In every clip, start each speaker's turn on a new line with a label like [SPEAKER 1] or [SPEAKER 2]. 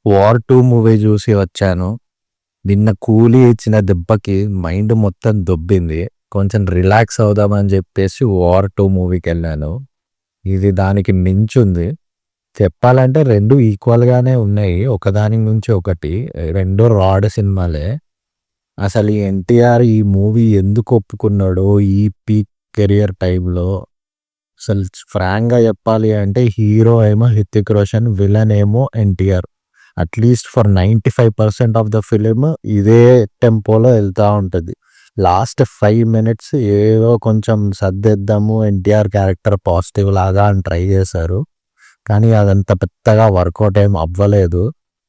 [SPEAKER 1] 'War 2' movie చూసి వచ్చాను. నిన్న 'కూలీ' ఇచ్చిన దెబ్బకి మైండ్ మొత్తం దొబ్బింది. కొంచెం రిలాక్స్ అవుదామని చెప్పేసి 'వార్ 2' మూవీకెళ్ళాను. ఇది దానికి మించుంది. చెప్పాలంటే 2 ఈక్వల్‌గానే ఉన్నాయి. ఒకదాని నుంచి ఒకటి. 2 రాడ్ సినిమాలే. అసలు ఈ ఎన్టీఆర్ ఈ మూవీ ఎందుకు ఒప్పుకున్నాడో ఈ పీక్ కెరియర్ టైమ్‌లో అసలు ఫ్రాంక్‌గా చెప్పాలి అంటే హీరో ఏమో 'హృతిక్ రోషన్', విలన్ ఏమో NTR. At least for 95% of the film ఇదే టెంపోలో ఎళ్తా ఉంటది. లాస్ట్ 5 మినిట్స్ ఏదో కొంచెం సర్దేద్దాము ఎన్టీఆర్ క్యారెక్టర్ పాజిటివ్ లాగా అని ట్రై చేశారు. కానీ అదంత పెద్దగా వర్కౌట్ ఏం అవ్వలేదు.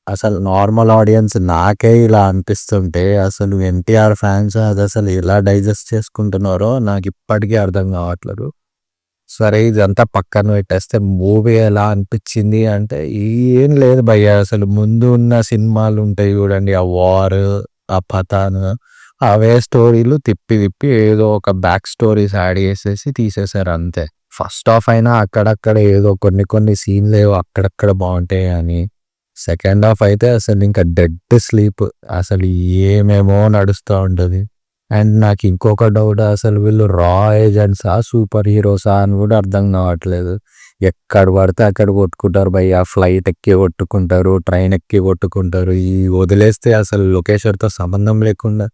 [SPEAKER 1] అసలు నార్మల్ ఆడియన్స్ నాకే ఇలా అనిపిస్తుంటే అసలు ఎన్టీఆర్ ఫ్యాన్స్ అదసలు ఎలా డైజెస్ట్ చేసుకుంటున్నారో నాకిప్పటికీ అర్థం కావట్లేదు. సరే ఇదంతా పక్కన పెట్టేస్తే మూవీ ఎలా అనిపించింది అంటే ఏం లేదు భయ్యా. అసలు ముందు ఉన్న సినిమాలు ఉంటాయి చూడండి. ఆ 'వార్', ఆ 'పఠాన్' అవే స్టోరీలు తిప్పి తిప్పి ఏదో ఒక బ్యాక్ స్టోరీస్ యాడ్ చేసేసి తీసేశారు అంతే. ఫస్ట్ హాఫ్ అయినా అక్కడక్కడ ఏదో కొన్ని కొన్ని సీన్‌లేవో అక్కడక్కడ బావుంటాయి గానీ, సెకండ్ హాఫ్ అయితే అసలు ఇంకా డెడ్ స్లీప్. అసలు ఏమేమో నడుస్తా ఉంటది. అండ్ నాకు ఇంకొక డౌట్ అసలు వీళ్ళు రా ఏజెంట్సా? సూపర్ హీరోసా? అని కూడా అర్థం కావట్లేదు. ఎక్కడ పడితే అక్కడ కొట్టుకుంటారు భయ్యా. ఫ్లైట్ ఎక్కి కొట్టుకుంటారు, ట్రైన్ ఎక్కి కొట్టుకుంటారు. ఈ వదిలేస్తే అసలు లొకేషన్‌తో సంబంధం లేకుండా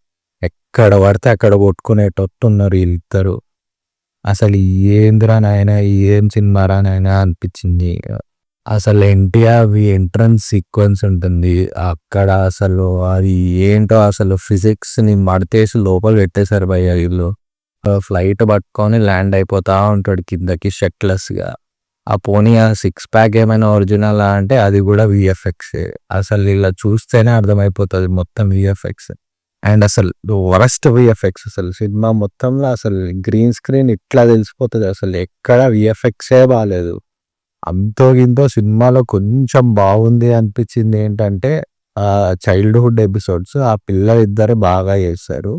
[SPEAKER 1] ఎక్కడ పడితే అక్కడ కొట్టుకునేటట్టున్నారు ఈళ్ళిద్దరు. అసలు ఏందిరా నాయనా! ఏం సినిమారా నాయనా అనిపించింది. అసలు ఎన్టీఆర్‌వి ఎంట్రన్స్ సీక్వెన్స్ ఉంటుంది. అక్కడ అసలు అది ఏంటో అసలు ఫిజిక్స్‌ని మడతేసి లోపల పెట్టేశారు భయ్యా ఈళ్ళు. ఫ్లైట్ పట్టుకొని ల్యాండ్ అయిపోతా ఉంటాడు కిందకి షర్ట్‌లెస్‌గా. పోనీ ఆ సిక్స్ ప్యాక్ ఏమైనా ఒరిజినలా అంటే అది కూడా వీఎఫ్ఎక్సే. అసలు ఇలా చూస్తేనే అర్థమైపోతది మొత్తం వీఎఫ్ఎక్స్. అండ్ అసలు వరస్ట్ వీఎఫ్ఎక్స్ అసలు సినిమా మొత్తంలో అసలు గ్రీన్ స్క్రీన్ ఇట్లా తెలిసిపోతది. అసలు ఎక్కడ వీఎఫ్ఎక్సే బాలేదు. అంతో గింతో సినిమాలో కొంచెం బాగుంది అనిపించింది ఏంటంటే చైల్డ్‌హుడ్ ఎపిసోడ్స్. ఆ పిల్లలిద్దరే బాగా చేశారు.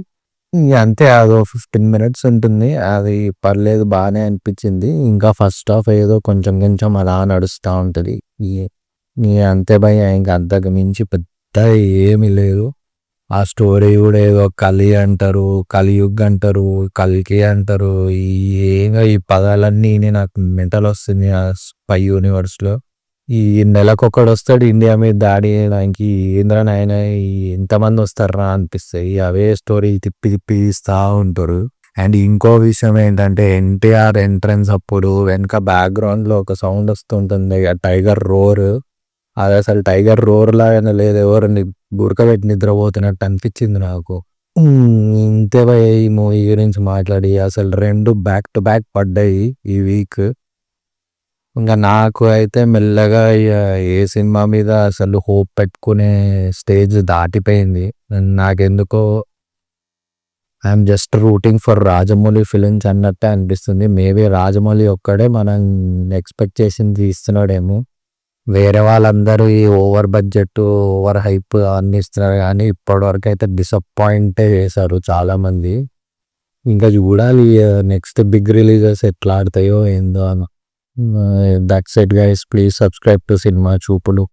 [SPEAKER 1] ఇంగ అంతే అదో 15 మినిట్స్ ఉంటుంది. అది పర్లేదు బానే అనిపించింది. ఇంకా ఫస్ట్ హాఫ్ ఏదో కొంచెం కొంచెం అలా నడుస్తా ఉంటది. ఈ ఈ అంతే భయ్యా. ఇంక అంతకు మించి పెద్దగా ఏమీ లేదు. ఆ స్టోరీ కూడా ఏదో కలి అంటారు, కలియుగ్ అంటారు, కల్కి అంటారు. ఏందో ఈ పదాలన్నీ నాకు మెంటల్ వస్తుంది ఆ స్పై యూనివర్స్‌లో. ఈ నెలకొకడొస్తాడు ఇండియా మీద దాడి చేయడానికి. ఏందిరా నాయనా ఎంతమంది వస్తార్రా అనిపిస్తాయి. అవే స్టోరీ తిప్పి తిప్పి తీస్తా ఉంటారు. అండ్ ఇంకో విషయం ఏంటంటే ఎన్టీఆర్ ఎంట్రన్స్ అప్పుడు వెనక బ్యాక్‌గ్రౌండ్‌లో ఒక సౌండ్ వస్తుంటుంది. ఆ టైగర్ రోర్. అదసలు టైగర్ రోర్ లాగానే లేదు. ఎవరిని గురకబెట్టి నిద్రపోతున్నట్టు అనిపించింది నాకు. ఇంతే భయ్యా ఈ మూవీ గురించి మాట్లాడి. అసలు 2 బ్యాక్ టు బ్యాక్ పడ్డాయి ఈ వీక్. ఇంక నాకు అయితే మెల్లగా ఏ సినిమా మీద అసలు హోప్ పెట్టుకునే స్టేజ్ దాటిపోయింది. నాకెందుకో I'm just rooting for Rajamouli films అన్నట్టే అనిపిస్తుంది. మేబీ రాజమౌళి ఒక్కడే మనం ఎక్స్‌పెక్ట్ చేసింది తీస్తున్నాడేమో. వేరే వాళ్ళందరూ ఈ ఓవర్ బడ్జెట్, ఓవర్ హైప్ అన్నీ ఇస్తున్నారు గానీ ఇప్పటివరకు అయితే డిసప్పాయింటే చేశారు చాలామంది. ఇంకా చూడాలి నెక్స్ట్ బిగ్ రిలీజెస్ ఎట్లా ఆడతాయో ఏందో అని. That's it guys. Please subscribe to cinema చూపులు.